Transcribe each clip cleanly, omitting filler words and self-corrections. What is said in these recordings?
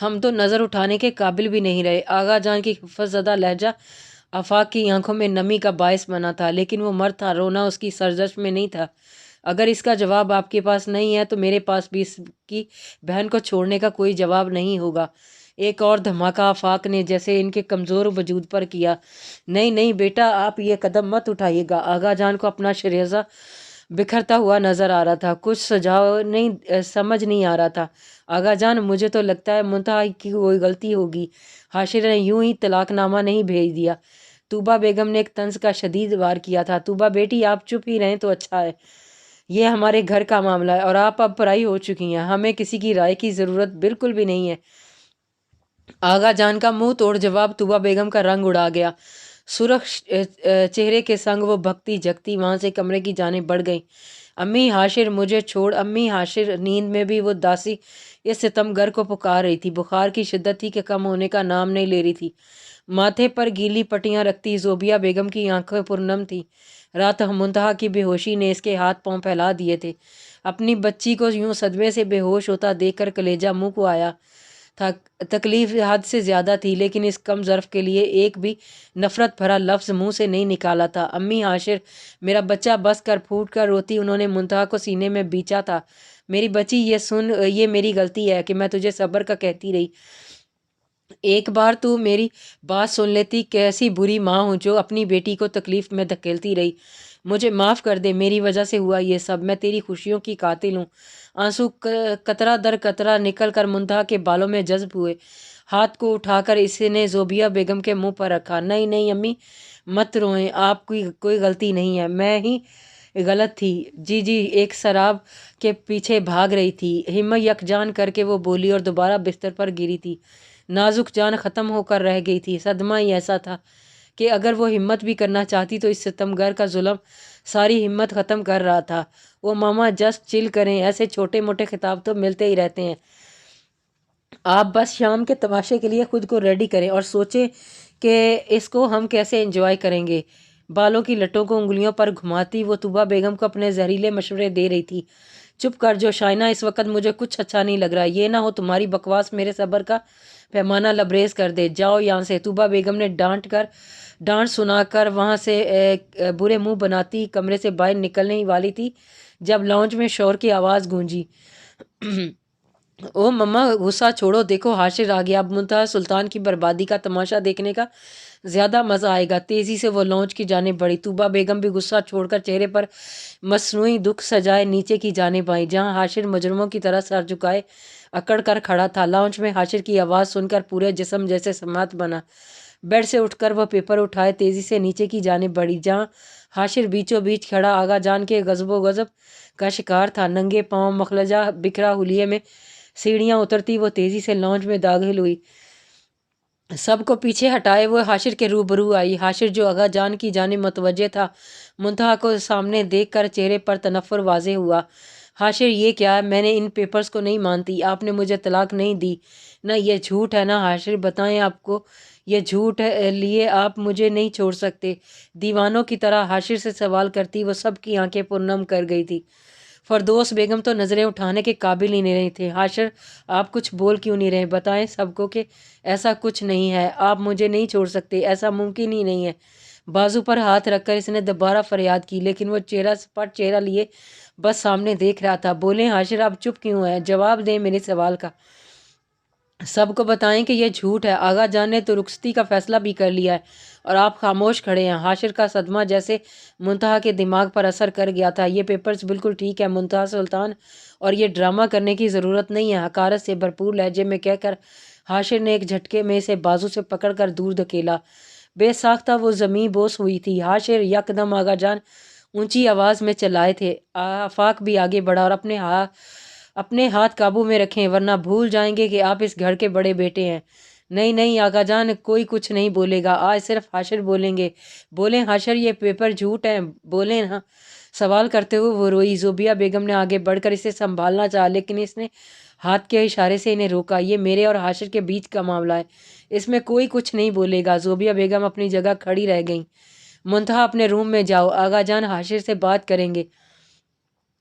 ہم تو نظر اٹھانے کے قابل بھی نہیں رہے۔ آغا جان کی خفت زدہ لہجہ آفاق کی آنکھوں میں نمی کا باعث بنا تھا، لیکن وہ مرد تھا، رونا اس کی سرزش میں نہیں تھا۔ اگر اس کا جواب آپ کے پاس نہیں ہے تو میرے پاس بھی اس کی بہن کو چھوڑنے کا کوئی جواب نہیں ہوگا۔ ایک اور دھماکہ آفاق نے جیسے ان کے کمزور وجود پر کیا۔ نہیں نہیں بیٹا، آپ یہ قدم مت اٹھائیے گا۔ آغا جان کو اپنا شریزہ بکھرتا ہوا نظر آ رہا تھا، کچھ سمجھ نہیں آ رہا تھا۔ آغا جان، مجھے تو لگتا ہے منتہا کی کوئی غلطی ہوگی، حاشر نے یوں ہی طلاق نامہ نہیں بھیج دیا۔ طوبہ بیگم نے ایک طنز کا شدید وار کیا تھا۔ طوبہ بیٹی، آپ چپ ہی رہیں تو اچھا ہے، یہ ہمارے گھر کا معاملہ ہے اور آپ اب پرائی ہو چکی ہیں، ہمیں کسی کی رائے کی ضرورت بالکل بھی نہیں ہے۔ آغا جان کا منہ توڑ جواب طوبہ بیگم کا رنگ اڑا گیا۔ سرخ چہرے کے سنگ وہ بھگتی جھکتی وہاں سے کمرے کی جانب بڑھ گئیں۔ امی حاشر مجھے چھوڑ، امی حاشر نیند میں بھی وہ داسی اس ستمگر کو پکار رہی تھی۔ بخار کی شدت تھی کہ کم ہونے کا نام نہیں لے رہی تھی۔ ماتھے پر گیلی پٹیاں رکھتی زوبیہ بیگم کی آنکھیں پرنم تھیں۔ رات منتہا کی بے ہوشی نے اس کے ہاتھ پاؤں پھیلا دیے تھے۔ اپنی بچی کو یوں صدمے سے بے ہوش ہوتا دیکھ کر کلیجہ منہ کو آیا تھا۔ تکلیف حد سے زیادہ تھی، لیکن اس کم ظرف کے لیے ایک بھی نفرت بھرا لفظ منہ سے نہیں نکالا تھا۔ امی حاشر، میرا بچہ بس کر، پھوٹ کر روتی انہوں نے منتہا کو سینے میں بیچا تھا۔ میری بچی یہ سن، یہ میری غلطی ہے کہ میں تجھے صبر کا کہتی رہی۔ ایک بار تو میری بات سن لیتی، کیسی بری ماں ہوں جو اپنی بیٹی کو تکلیف میں دھکیلتی رہی۔ مجھے معاف کر دے، میری وجہ سے ہوا یہ سب، میں تیری خوشیوں کی قاتل ہوں۔ آنسو قطرہ در قطرہ نکل کر منتہا کے بالوں میں جذب ہوئے۔ ہاتھ کو اٹھا کر اس نے زوبیہ بیگم کے منہ پر رکھا۔ نہیں نہیں امی، مت روئیں، آپ کی کوئی غلطی نہیں ہے، میں ہی غلط تھی۔ جی جی، ایک سراب کے پیچھے بھاگ رہی تھی، ہمت یکجان کر کے وہ بولی اور دوبارہ بستر پر گری تھی۔ نازک جان ختم ہو کر رہ گئی تھی۔ صدمہ ہی ایسا تھا کہ اگر وہ ہمت بھی کرنا چاہتی تو اس ستمگر کا ظلم ساری ہمت ختم کر رہا تھا۔ وہ ماما جسٹ چل کریں، ایسے چھوٹے موٹے خطاب تو ملتے ہی رہتے ہیں۔ آپ بس شام کے تماشے کے لیے خود کو ریڈی کریں اور سوچیں کہ اس کو ہم کیسے انجوائے کریں گے۔ بالوں کی لٹوں کو انگلیوں پر گھماتی وہ طوبہ بیگم کو اپنے زہریلے مشورے دے رہی تھی۔ چپ کر جو شائنہ، اس وقت مجھے کچھ اچھا نہیں لگ رہا، یہ نہ ہو تمہاری بکواس میرے صبر کا پیمانہ لبریز کر دے۔ جاؤ یہاں سے۔ طوبہ بیگم نے ڈانٹ سنا کر وہاں سے برے منہ بناتی کمرے سے باہر نکلنے ہی والی تھی جب لاؤنج میں شور کی آواز گونجی۔ او مما، غصہ چھوڑو، دیکھو حاشر آ گیا، اب منتہا سلطان کی بربادی کا تماشا دیکھنے کا زیادہ مزہ آئے گا۔ تیزی سے وہ لاؤنج کی جانب بڑھی۔ طوبہ بیگم بھی غصہ چھوڑ کر چہرے پر مصنوعی دکھ سجائے نیچے کی جانب آئیں، جہاں حاشر مجرموں کی طرح سر جھکائے اکڑ کر کھڑا تھا۔ لاؤنج میں حاشر کی آواز سن کر پورے جسم جیسے سماعت بنا۔ بیڈ سے اٹھ کر وہ پیپر اٹھائے تیزی سے نیچے کی جانب بڑھی، جہاں حاشر بیچوں بیچ کھڑا آغا جان کے غضب و غضب کا شکار تھا۔ ننگے پاؤں مخلجہ بکھرا حلیے میں سیڑھیاں اترتی وہ تیزی سے لاؤنج میں داخل ہوئی۔ سب کو پیچھے ہٹائے وہ حاشر کے روبرو آئی۔ حاشر جو آغا جان کی جانب متوجہ تھا، منتہا کو سامنے دیکھ کر چہرے پر تنفر واضح ہوا۔ حاشر، یہ کیا ہے؟ میں نے ان پیپرز کو نہیں مانتی، آپ نے مجھے طلاق نہیں دی نا؟ یہ جھوٹ ہے نا حاشر؟ بتائیں، آپ کو یہ جھوٹ لیے آپ مجھے نہیں چھوڑ سکتے؟ دیوانوں کی طرح حاشر سے سوال کرتی وہ سب کی آنکھیں پرنم کر گئی تھی۔ فردوس بیگم تو نظریں اٹھانے کے قابل ہی نہیں رہے تھے۔ حاشر، آپ کچھ بول کیوں نہیں رہے؟ بتائیں سب کو کہ ایسا کچھ نہیں ہے، آپ مجھے نہیں چھوڑ سکتے، ایسا ممکن ہی نہیں ہے۔ بازو پر ہاتھ رکھ کر اس نے دوبارہ فریاد کی، لیکن وہ سپٹ چہرہ لیے بس سامنے دیکھ رہا تھا۔ بولیں حاشر، آپ چپ کیوں ہیں؟ جواب دیں میرے سوال کا۔ سب کو بتائیں کہ یہ جھوٹ ہے۔ آغا جان نے تو رخصتی کا فیصلہ بھی کر لیا ہے اور آپ خاموش کھڑے ہیں۔ حاشر کا صدمہ جیسے منتہا کے دماغ پر اثر کر گیا تھا۔ یہ پیپرز بالکل ٹھیک ہے منتہا سلطان، اور یہ ڈرامہ کرنے کی ضرورت نہیں ہے، حقارت سے بھرپور لہجے میں کہہ کر حاشر نے ایک جھٹکے میں اسے بازو سے پکڑ کر دور دھکیلا۔ بے ساختہ وہ زمیں بوس ہوئی تھی۔ حاشر، یکدم آغا جان اونچی آواز میں چلائے تھے۔ آفاق بھی آگے بڑھا اور اپنے ہاتھ قابو میں رکھیں ورنہ بھول جائیں گے کہ آپ اس گھر کے بڑے بیٹے ہیں۔ نہیں نہیں آغا جان، کوئی کچھ نہیں بولے گا، آج صرف حاشر بولیں گے۔ بولیں حاشر، یہ پیپر جھوٹ ہیں، بولیں نا۔ سوال کرتے ہوئے وہ روئی۔ زوبیہ بیگم نے آگے بڑھ کر اسے سنبھالنا چاہا، لیکن اس نے ہاتھ کے اشارے سے انہیں روکا۔ یہ میرے اور حاشر کے بیچ کا معاملہ ہے، اس میں کوئی کچھ نہیں بولے گا۔ زوبیہ بیگم اپنی جگہ کھڑی رہ گئیں۔ منتہا، اپنے روم میں جاؤ، آغا جان حاشر سے بات کریں گے۔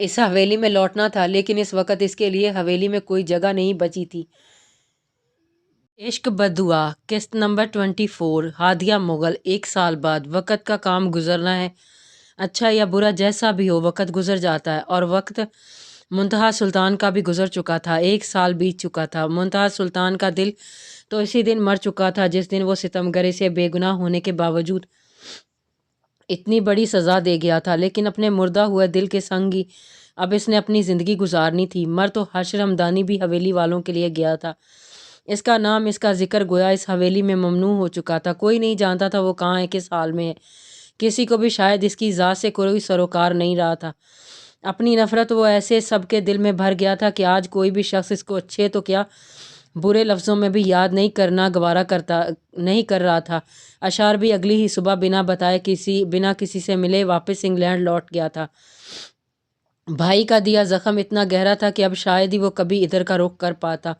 اس حویلی میں لوٹنا تھا، لیکن اس وقت اس کے لیے حویلی میں کوئی جگہ نہیں بچی تھی۔ عشق بدعا قسط نمبر 24 ہادیہ مغل۔ 1 سال بعد۔ وقت کا کام گزرنا ہے، اچھا یا برا جیسا بھی ہو وقت گزر جاتا ہے، اور وقت منتہا سلطان کا بھی گزر چکا تھا۔ 1 سال بیت چکا تھا۔ منتہا سلطان کا دل تو اسی دن مر چکا تھا جس دن وہ ستمگری سے بے گناہ ہونے کے باوجود اتنی بڑی سزا دے گیا تھا، لیکن اپنے مردہ ہوئے دل کے سنگ ہی اب اس نے اپنی زندگی گزارنی تھی۔ مر تو حشر ہمدانی بھی حویلی والوں کے لیے گیا تھا، اس کا نام، اس کا ذکر گویا اس حویلی میں ممنوع ہو چکا تھا۔ کوئی نہیں جانتا تھا وہ کہاں ہے، کس حال میں ہے، کسی کو بھی شاید اس کی ذات سے کوئی سروکار نہیں رہا تھا۔ اپنی نفرت وہ ایسے سب کے دل میں بھر گیا تھا کہ آج کوئی بھی شخص اس کو اچھے تو کیا برے لفظوں میں بھی یاد نہیں کرنا گوارا نہیں کر رہا تھا۔ اشار بھی اگلی ہی صبح بنا بتائے بنا کسی سے ملے واپس انگلینڈ لوٹ گیا تھا۔ بھائی کا دیا زخم اتنا گہرا تھا کہ اب شاید ہی وہ کبھی ادھر کا رخ کر پاتا۔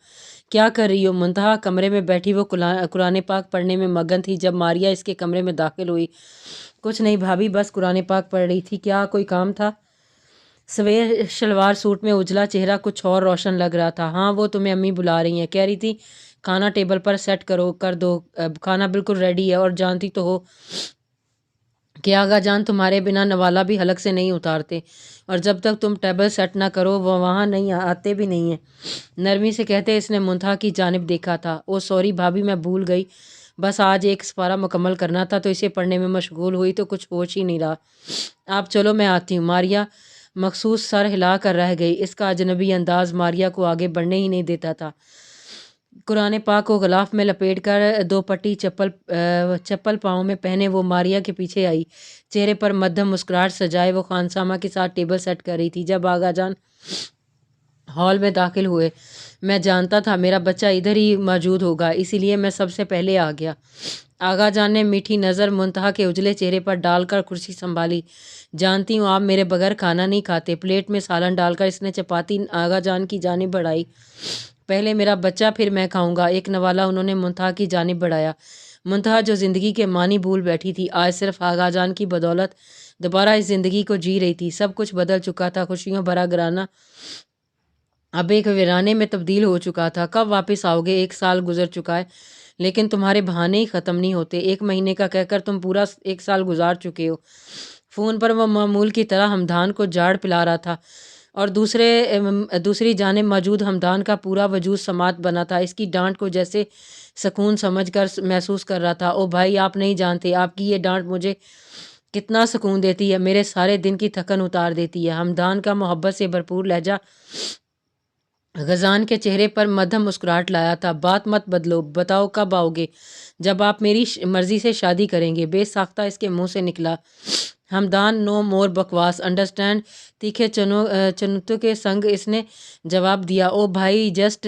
کیا کر رہی ہو؟ منتہا کمرے میں بیٹھی وہ قرآن پاک پڑھنے میں مگن تھی جب ماریہ اس کے کمرے میں داخل ہوئی۔ کچھ نہیں بھابھی، بس قرآن پاک پڑھ رہی تھی۔ کیا کوئی کام تھا؟ سویر شلوار سوٹ میں اجلا چہرہ کچھ اور روشن لگ رہا تھا۔ ہاں، وہ تمہیں امی بلا رہی ہیں، کہہ رہی تھی کھانا ٹیبل پر سیٹ کر دو، کھانا بالکل ریڈی ہے، اور جانتی تو ہو کہ آغا جان تمہارے بنا نوالا بھی حلق سے نہیں اتارتے، اور جب تک تم ٹیبل سیٹ نہ کرو وہ وہاں نہیں آتے بھی نہیں ہیں، نرمی سے کہتے اس نے منتہا کی جانب دیکھا تھا۔ او سوری بھابھی، میں بھول گئی، بس آج ایک سپارہ مکمل کرنا تھا تو اسے پڑھنے میں مشغول ہوئی تو کچھ ہوش ہی نہیں رہا۔ آپ چلو میں آتی ہوں۔ ماریہ مخصوص سر ہلا کر رہ گئی، اس کا اجنبی انداز ماریہ کو آگے بڑھنے ہی نہیں دیتا تھا۔ قرآن پاک کو غلاف میں لپیٹ کر 2 پٹی چپل پاؤں میں پہنے وہ ماریہ کے پیچھے آئی، چہرے پر مدھم مسکراہٹ سجائے وہ خانسامہ کے ساتھ ٹیبل سیٹ کر رہی تھی۔ جب آغا جان ہال میں داخل ہوئے، میں جانتا تھا میرا بچہ ادھر ہی موجود ہوگا، اسی لیے میں سب سے پہلے آ گیا۔ آغا جان نے میٹھی نظر منتہا کے اجلے چہرے پر ڈال کر کرسی سنبھالی۔ جانتی ہوں آپ میرے بغیر کھانا نہیں کھاتے۔ پلیٹ میں سالن ڈال کر اس نے چپاتی آغا جان کی جانب بڑھائی۔ پہلے میرا بچہ پھر میں کھاؤں گا، ایک نوالا انہوں نے منتہا کی جانب بڑھایا۔ منتہا جو زندگی کے معنی بھول بیٹھی تھی، آج صرف آغا جان کی بدولت دوبارہ اس زندگی کو جی رہی تھی۔ سب کچھ بدل چکا تھا، خوشیوں بھرا گھرانہ اب ایک ویرانے میں تبدیل ہو چکا تھا۔ کب واپس آؤ گے؟ 1 سال گزر چکا ہے، لیکن تمہارے بہانے ہی ختم نہیں ہوتے۔ 1 مہینے کا کہہ کر تم پورا 1 سال گزار چکے ہو۔ فون پر وہ معمول کی طرح ہمدان کو جاڑ پلا رہا تھا، اور دوسری جانب موجود ہمدان کا پورا وجود سماعت بنا تھا، اس کی ڈانٹ کو جیسے سکون سمجھ کر محسوس کر رہا تھا۔ او بھائی، آپ نہیں جانتے، آپ کی یہ ڈانٹ مجھے کتنا سکون دیتی ہے، میرے سارے دن کی تھکن اتار دیتی ہے۔ ہمدان کا محبت سے بھرپور لہجہ غزان کے چہرے پر مدھم مسکراہٹ لایا تھا۔ بات مت بدلو، بتاؤ کب آؤ گے؟ جب آپ میری مرضی سے شادی کریں گے، بے ساختہ اس کے منہ سے نکلا۔ ہمدان، نو مور بکواس، انڈرسٹینڈ؟ تیکھے چنوتوں کے سنگ اس نے جواب دیا۔ او بھائی، جسٹ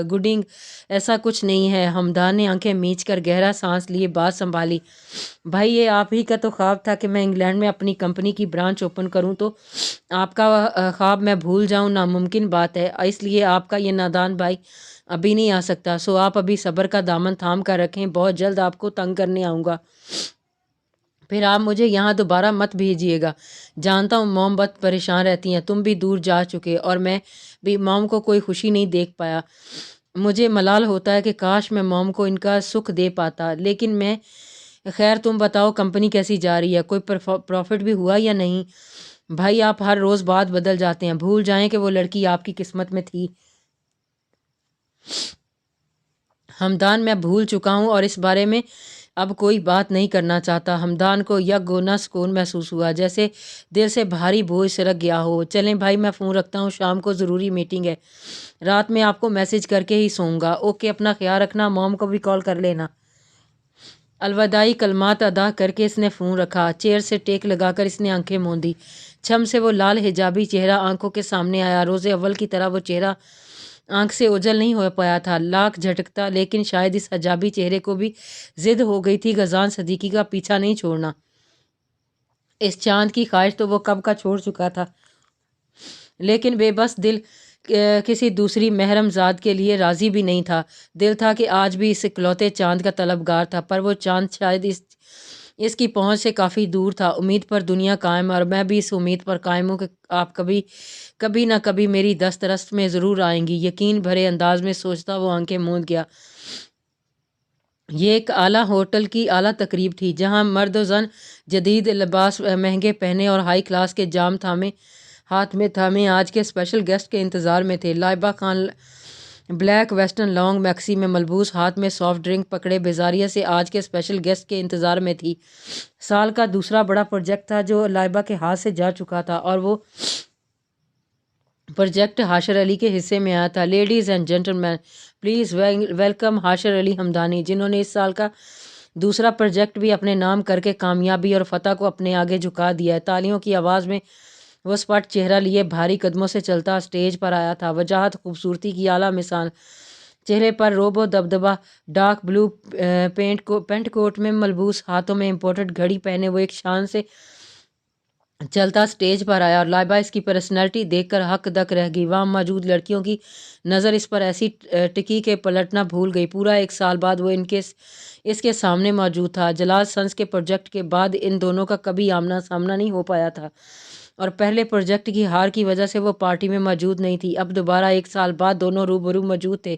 گڈنگ، ایسا کچھ نہیں ہے۔ ہمدان نے آنکھیں میچ کر گہرا سانس لیے بات سنبھالی۔ بھائی، یہ آپ ہی کا تو خواب تھا کہ میں انگلینڈ میں اپنی کمپنی کی برانچ اوپن کروں، تو آپ کا خواب میں بھول جاؤں ناممکن بات ہے، اس لیے آپ کا یہ نادان بھائی ابھی نہیں آ سکتا، سو آپ ابھی صبر کا دامن تھام کر رکھیں، بہت جلد آپ کو تنگ کرنے آؤں گا، پھر آپ مجھے یہاں دوبارہ مت بھیجیے گا۔ جانتا ہوں موم بہت پریشان رہتی ہیں، تم بھی دور جا چکے، اور میں بھی موم کو کوئی خوشی نہیں دیکھ پایا۔ مجھے ملال ہوتا ہے کہ کاش میں موم کو ان کا سکھ دے پاتا، لیکن میں خیر تم بتاؤ کمپنی کیسی جا رہی ہے، کوئی پروفٹ بھی ہوا یا نہیں؟ بھائی، آپ ہر روز بات بدل جاتے ہیں، بھول جائیں کہ وہ لڑکی آپ کی قسمت میں تھی۔ ہمدان، میں بھول چکا ہوں اور اس بارے میں اب کوئی بات نہیں کرنا چاہتا۔ ہمدان کو یک گونا سکون محسوس ہوا، جیسے دل سے بھاری بوجھ سرک گیا ہو۔ چلیں بھائی، میں فون رکھتا ہوں، شام کو ضروری میٹنگ ہے، رات میں آپ کو میسج کر کے ہی سوؤں گا۔ اوکے، اپنا خیال رکھنا، موم کو بھی کال کر لینا۔ الوداعی کلمات ادا کر کے اس نے فون رکھا۔ چیئر سے ٹیک لگا کر اس نے آنکھیں موندی، چھم سے وہ لال حجابی چہرہ آنکھوں کے سامنے آیا۔ روز اول کی طرح وہ چہرہ آنکھ سے اوجھل نہیں ہو پایا تھا، لاکھ جھٹکتا، لیکن شاید اس حجابی چہرے کو بھی ضد ہو گئی تھی غزان صدیقی کا پیچھا نہیں چھوڑنا۔ اس چاند کی خواہش تو وہ کب کا چھوڑ چکا تھا، لیکن بے بس دل کسی دوسری محرم ذات کے لیے راضی بھی نہیں تھا۔ دل تھا کہ آج بھی اس اکلوتے چاند کا طلبگار تھا، پر وہ چاند شاید اس اس کی پہنچ سے کافی دور تھا۔ امید پر دنیا قائم ہے اور میں بھی اس امید پر قائم ہوں کہ آپ کبھی نہ کبھی میری دست رست میں ضرور آئیں گی، یقین بھرے انداز میں سوچتا وہ آنکھیں موند گیا۔ یہ ایک اعلیٰ ہوٹل کی اعلیٰ تقریب تھی جہاں مرد و زن جدید لباس مہنگے پہنے اور ہائی کلاس کے جام ہاتھ میں تھامے آج کے اسپیشل گیسٹ کے انتظار میں تھے۔ Laiba Khan black western long maxi میں ملبوس، ہاتھ میں سافٹ ڈرنک پکڑے بیزاریہ سے آج کے اسپیشل گیسٹ کے انتظار میں تھی۔ سال کا دوسرا بڑا پروجیکٹ تھا جو لائبہ کے ہاتھ سے جا چکا تھا اور وہ پروجیکٹ حاشر علی کے حصے میں آیا تھا۔ Ladies and gentleman, please welcome Hashir Ali Hamdani, جنہوں نے اس سال کا دوسرا پروجیکٹ بھی اپنے نام کر کے کامیابی اور فتح کو اپنے آگے جھکا دیا ہے۔ تالیوں کی آواز میں وہ اسپٹ چہرہ لیے بھاری قدموں سے چلتا اسٹیج پر آیا تھا، وجاہت خوبصورتی کی اعلیٰ مثال، چہرے پر روب و دبدبہ، ڈارک بلو پینٹ کوٹ میں ملبوس، ہاتھوں میں امپورٹڈ گھڑی پہنے وہ ایک شان سے چلتا اسٹیج پر آیا اور لائبہ اس کی پرسنالٹی دیکھ کر ہک دک رہ گئی۔ وہاں موجود لڑکیوں کی نظر اس پر ایسی ٹکی کہ پلٹنا بھول گئی۔ پورا 1 سال بعد وہ اس کے سامنے موجود تھا۔ جلال سنس کے پروجیکٹ کے بعد ان دونوں کا کبھی آمنا سامنا نہیں ہو پایا تھا اور پہلے پروجیکٹ کی ہار کی وجہ سے وہ پارٹی میں موجود نہیں تھی۔ اب دوبارہ 1 سال بعد دونوں روبرو موجود تھے۔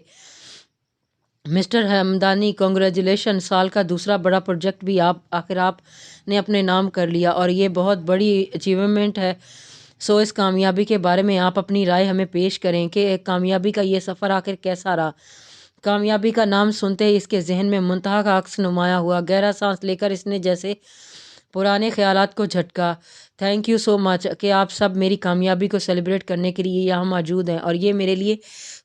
مسٹر ہمدانی، کنگریچولیشن، سال کا دوسرا بڑا پروجیکٹ بھی آخر آپ نے اپنے نام کر لیا اور یہ بہت بڑی اچیومنٹ ہے۔ سو اس کامیابی کے بارے میں آپ اپنی رائے ہمیں پیش کریں کہ کامیابی کا یہ سفر آخر کیسا رہا۔ کامیابی کا نام سنتے ہی اس کے ذہن میں منتہا کا عکس نمایاں ہوا۔ گہرا سانس لے کر اس نے جیسے پرانے خیالات کو جھٹکا۔ تھینک یو سو مچ کہ آپ سب میری کامیابی کو سیلیبریٹ کرنے کے لیے یہاں موجود ہیں اور یہ میرے لیے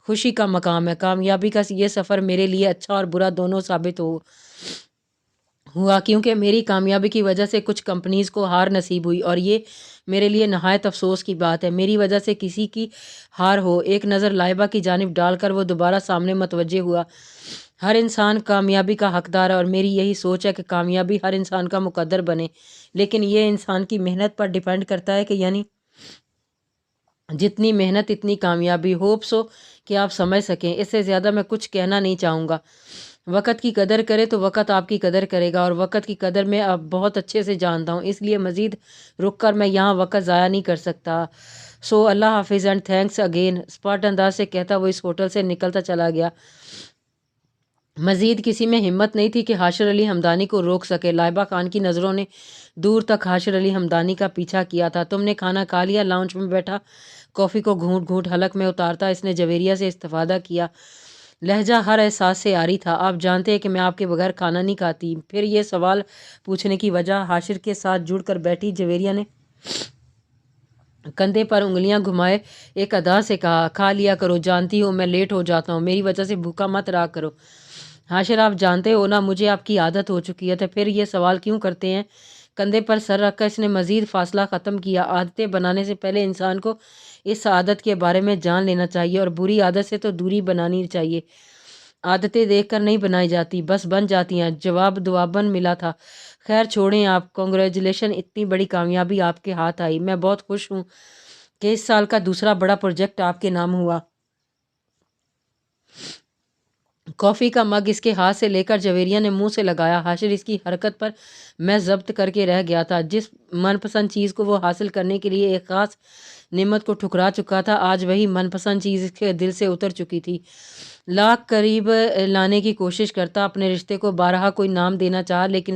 خوشی کا مقام ہے۔ کامیابی کا یہ سفر میرے لیے اچھا اور برا دونوں ثابت ہوا کیونکہ میری کامیابی کی وجہ سے کچھ کمپنیز کو ہار نصیب ہوئی اور یہ میرے لیے نہایت افسوس کی بات ہے۔ میری وجہ سے کسی کی ہار ہو۔ ایک نظر لائبہ کی جانب ڈال کر وہ دوبارہ سامنے متوجہ ہوا۔ ہر انسان کامیابی کا حقدار ہے اور میری یہی سوچ ہے کہ کامیابی ہر انسان کا مقدر بنے، لیکن یہ انسان کی محنت پر ڈیپینڈ کرتا ہے کہ یعنی جتنی محنت اتنی کامیابی۔ ہوپ سو کہ آپ سمجھ سکیں۔ اس سے زیادہ میں کچھ کہنا نہیں چاہوں گا۔ وقت کی قدر کرے تو وقت آپ کی قدر کرے گا اور وقت کی قدر میں اب بہت اچھے سے جانتا ہوں، اس لیے مزید رک کر میں یہاں وقت ضائع نہیں کر سکتا۔ سو اللہ حافظ اینڈ تھینکس اگین، اسپاٹ انداز سے کہتا وہ اس ہوٹل سے نکلتا چلا گیا۔ مزید کسی میں ہمت نہیں تھی کہ حاشر علی ہمدانی کو روک سکے۔ لائبہ خان کی نظروں نے دور تک حاشر علی ہمدانی کا پیچھا کیا تھا۔ تم نے کھانا کھا لیا؟ لاؤنج میں بیٹھا کافی کو گھونٹ گھونٹ حلق میں اتارتا اس نے جویریہ سے استفادہ کیا۔ لہجہ ہر احساس سے عاری تھا۔ آپ جانتے ہیں کہ میں آپ کے بغیر کھانا نہیں کھاتی۔ پھر یہ سوال پوچھنے کی وجہ؟ حاشر کے ساتھ جڑ کر بیٹھی جویریہ نے کندھے پر انگلیاں گھمائے ایک ادا سے کہا، کھا لیا کرو، جانتی ہو میں لیٹ ہو جاتا ہوں، میری وجہ سے بھوکا مت رہا کرو۔ حاشر آپ جانتے ہو نا مجھے آپ کی عادت ہو چکی ہے، تو پھر یہ سوال کیوں کرتے ہیں؟ کندھے پر سر رکھ کر اس نے مزید فاصلہ ختم کیا۔ عادتیں بنانے سے پہلے انسان کو اس عادت کے بارے میں جان لینا چاہیے اور بری عادت سے تو دوری بنانی چاہیے۔ عادتیں دیکھ کر نہیں بنائی جاتی، بس بن جاتی ہیں۔ جواب دعابن ملا تھا۔ خیر چھوڑیں آپ، کنگریچولیشن، اتنی بڑی کامیابی آپ کے ہاتھ آئی، میں بہت خوش ہوں کہ اس سال کا دوسرا بڑا پروجیکٹ آپ کے نام ہوا۔ کافی کا مگ اس کے ہاتھ سے لے کر جویریہ نے منہ سے لگایا۔ حاشر اس کی حرکت پر میں ضبط کر کے رہ گیا تھا۔ جس من پسند چیز کو وہ حاصل کرنے کے لیے ایک خاص نعمت کو ٹھکرا چکا تھا، آج وہی من پسند چیز اس کے دل سے اتر چکی تھی۔ لاکھ قریب لانے کی کوشش کرتا، اپنے رشتے کو بارہا کوئی نام دینا چاہا، لیکن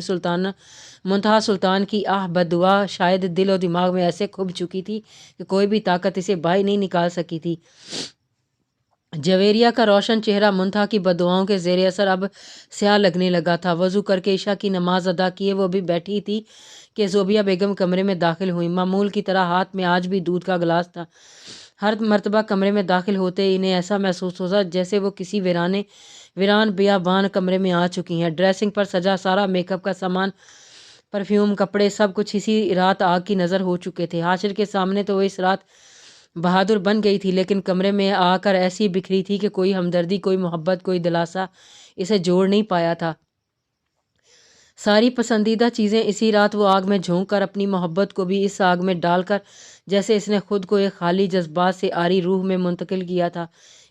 منتہا سلطان کی بددعا شاید دل و دماغ میں ایسے کھب چکی تھی کہ کوئی بھی طاقت اسے باہر نہیں نکال سکی تھی۔ جویریہ کا روشن چہرہ منتہا کی بددعاؤں کے زیر اثر اب سیاہ لگنے لگا تھا۔ وضو کر کے عشاء کی نماز ادا کیے وہ بھی بیٹھی تھی کہ زوبیہ بیگم کمرے میں داخل ہوئیں۔ معمول کی طرح ہاتھ میں آج بھی دودھ کا گلاس تھا۔ ہر مرتبہ کمرے میں داخل ہوتے انہیں ایسا محسوس ہوتا جیسے وہ کسی ویران بیابان کمرے میں آ چکی ہیں۔ ڈریسنگ پر سجا سارا میک اپ کا سامان، پرفیوم، کپڑے، سب کچھ اسی رات آگ کی نظر ہو چکے تھے۔ حاشر کے سامنے تو وہ اس رات بہادر بن گئی تھی، لیکن کمرے میں آ کر ایسی بکھری تھی کہ کوئی ہمدردی، کوئی محبت، کوئی دلاسا اسے جوڑ نہیں پایا تھا۔ ساری پسندیدہ چیزیں اسی رات وہ آگ میں جھونک کر اپنی محبت کو بھی اس آگ میں ڈال کر جیسے اس نے خود کو ایک خالی جذبات سے عاری روح میں منتقل کیا تھا۔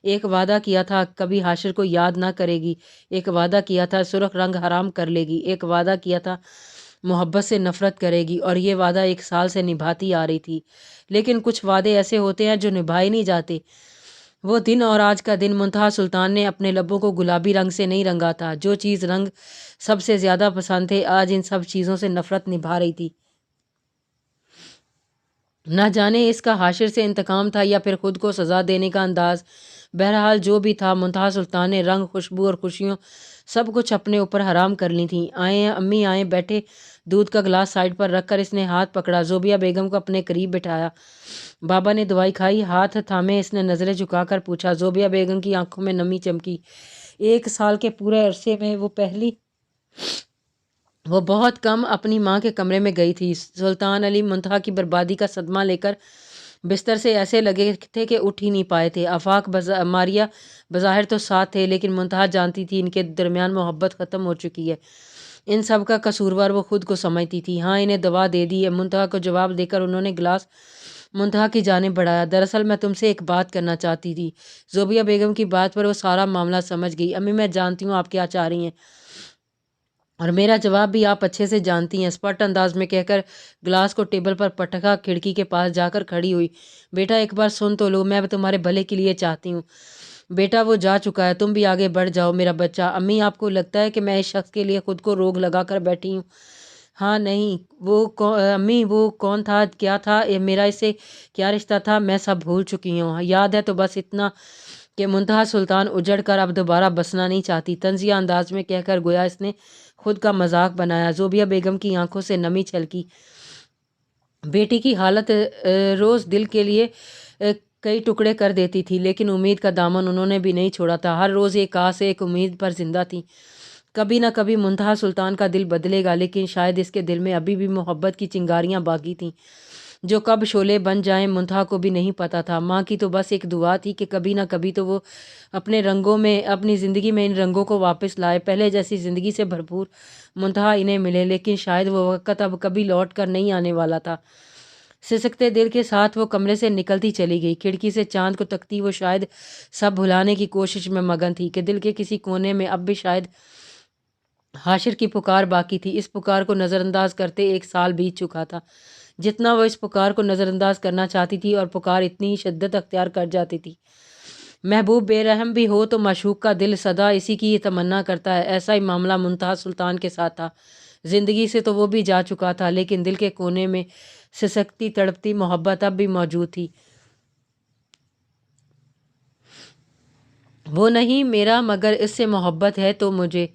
ایک وعدہ کیا تھا کبھی حاشر کو یاد نہ کرے گی، ایک وعدہ کیا تھا سرخ رنگ حرام کر لے گی، ایک وعدہ کیا تھا محبت سے نفرت کرے گی، اور یہ وعدہ 1 سال سے نبھاتی آ رہی تھی۔ لیکن کچھ وعدے ایسے ہوتے ہیں جو نبھائے نہیں جاتے۔ وہ دن اور آج کا دن منتہا سلطان نے اپنے لبوں کو گلابی رنگ سے نہیں رنگا تھا۔ جو چیز رنگ سب سے زیادہ پسند تھے آج ان سب چیزوں سے نفرت نبھا رہی تھی۔ نہ جانے اس کا حاشر سے انتقام تھا یا پھر خود کو سزا دینے کا انداز۔ بہرحال جو بھی تھا، منتہا سلطان نے رنگ، خوشبو اور خوشیوں سب کچھ اپنے اوپر حرام کر لی تھیں۔ آئیں امی آئیں، بیٹھے۔ دودھ کا گلاس سائڈ پر رکھ کر اس نے ہاتھ پکڑا، زوبیہ بیگم کو اپنے قریب بٹھایا۔ بابا نے دوائی کھائی؟ ہاتھ تھامے اس نے نظریں جھکا کر پوچھا۔ زوبیہ بیگم کی آنکھوں میں نمی چمکی۔ 1 سال کے پورے عرصے میں وہ بہت کم اپنی ماں کے کمرے میں گئی تھی۔ سلطان علی منتہا کی بربادی کا صدمہ لے کر بستر سے ایسے لگے تھے کہ اٹھ ہی نہیں پائے تھے۔ آفاق ماریہ بظاہر تو ساتھ تھے، لیکن منتہا جانتی تھی ان کے درمیان محبت ختم ہو چکی ہے۔ ان سب کا قصوروار وہ خود کو سمجھتی تھی۔ ہاں، انہیں دوا دے دی ہے، منتہا کو جواب دے کر انہوں نے گلاس منتہا کی جانب بڑھایا۔ دراصل میں تم سے ایک بات کرنا چاہتی تھی۔ زوبیہ بیگم کی بات پر وہ سارا معاملہ سمجھ گئی۔ امی میں جانتی ہوں آپ کیا چاہ رہی ہیں، اور میرا جواب بھی آپ اچھے سے جانتی ہیں، اسپٹ انداز میں کہہ کر گلاس کو ٹیبل پر پٹکا، کھڑکی کے پاس جا کر کھڑی ہوئی۔ بیٹا ایک بار سن تو لو، میں تمہارے بھلے کے لیے چاہتی ہوں۔ بیٹا وہ جا چکا ہے، تم بھی آگے بڑھ جاؤ میرا بچہ۔ امی آپ کو لگتا ہے کہ میں اس شخص کے لیے خود کو روگ لگا کر بیٹھی ہوں؟ ہاں نہیں، امی وہ کون تھا، کیا تھا، میرا اس سے کیا رشتہ تھا، میں سب بھول چکی ہوں۔ یاد ہے تو بس اتنا کہ منتہا سلطان اجڑ کر اب دوبارہ بسنا نہیں چاہتی، طنزیہ انداز میں کہہ کر گویا اس نے خود کا مذاق بنایا۔ زوبیہ بیگم کی آنکھوں سے نمی چھلکی۔ بیٹی کی حالت روز دل کے لیے کئی ٹکڑے کر دیتی تھی، لیکن امید کا دامن انہوں نے بھی نہیں چھوڑا تھا۔ ہر روز ایک آس، ایک امید پر زندہ تھی۔ کبھی نہ کبھی منتہا سلطان کا دل بدلے گا، لیکن شاید اس کے دل میں ابھی بھی محبت کی چنگاریاں باقی تھیں جو کب شعلے بن جائیں منتہا کو بھی نہیں پتا تھا۔ ماں کی تو بس ایک دعا تھی کہ کبھی نہ کبھی تو وہ اپنی زندگی میں ان رنگوں کو واپس لائے، پہلے جیسی زندگی سے بھرپور منتہا انہیں ملے، لیکن شاید وہ وقت اب کبھی لوٹ کر نہیں آنے والا تھا۔ سسکتے دل کے ساتھ وہ کمرے سے نکلتی چلی گئی۔ کھڑکی سے چاند کو تکتی وہ شاید سب بھلانے کی کوشش میں مگن تھی کہ دل کے کسی کونے میں اب بھی شاید حاشر کی پکار باقی تھی۔ اس پکار کو نظر انداز کرتے 1 سال بیت چکا تھا۔ جتنا وہ اس پکار کو نظر انداز کرنا چاہتی تھی اور پکار اتنی ہی شدت اختیار کر جاتی تھی۔ محبوب بے رحم بھی ہو تو معشوق کا دل سدا اسی کی تمنا کرتا ہے۔ ایسا ہی معاملہ منتہا سلطان کے ساتھ تھا۔ زندگی سے تو وہ بھی جا چکا تھا، لیکن دل کے کونے میں سسکتی تڑپتی محبت اب بھی موجود تھی۔ وہ نہیں میرا، مگر اس سے محبت ہے تو مجھے،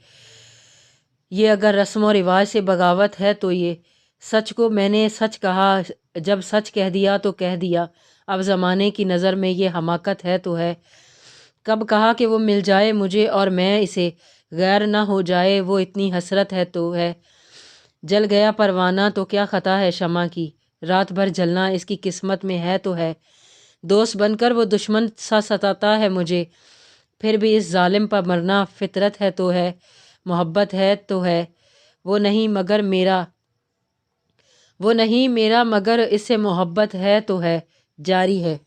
یہ اگر رسم و رواج سے بغاوت ہے تو یہ سچ کو میں نے سچ کہا، جب سچ کہہ دیا تو کہہ دیا۔ اب زمانے کی نظر میں یہ حماقت ہے تو ہے۔ کب کہا کہ وہ مل جائے مجھے اور میں اسے، غیر نہ ہو جائے وہ اتنی حسرت ہے تو ہے۔ جل گیا پروانہ تو کیا خطا ہے شمع کی، رات بھر جلنا اس کی قسمت میں ہے تو ہے۔ دوست بن کر وہ دشمن سا ستاتا ہے مجھے، پھر بھی اس ظالم پر مرنا فطرت ہے تو ہے۔ محبت ہے تو ہے، وہ نہیں میرا مگر اس سے محبت ہے تو ہے، جاری ہے۔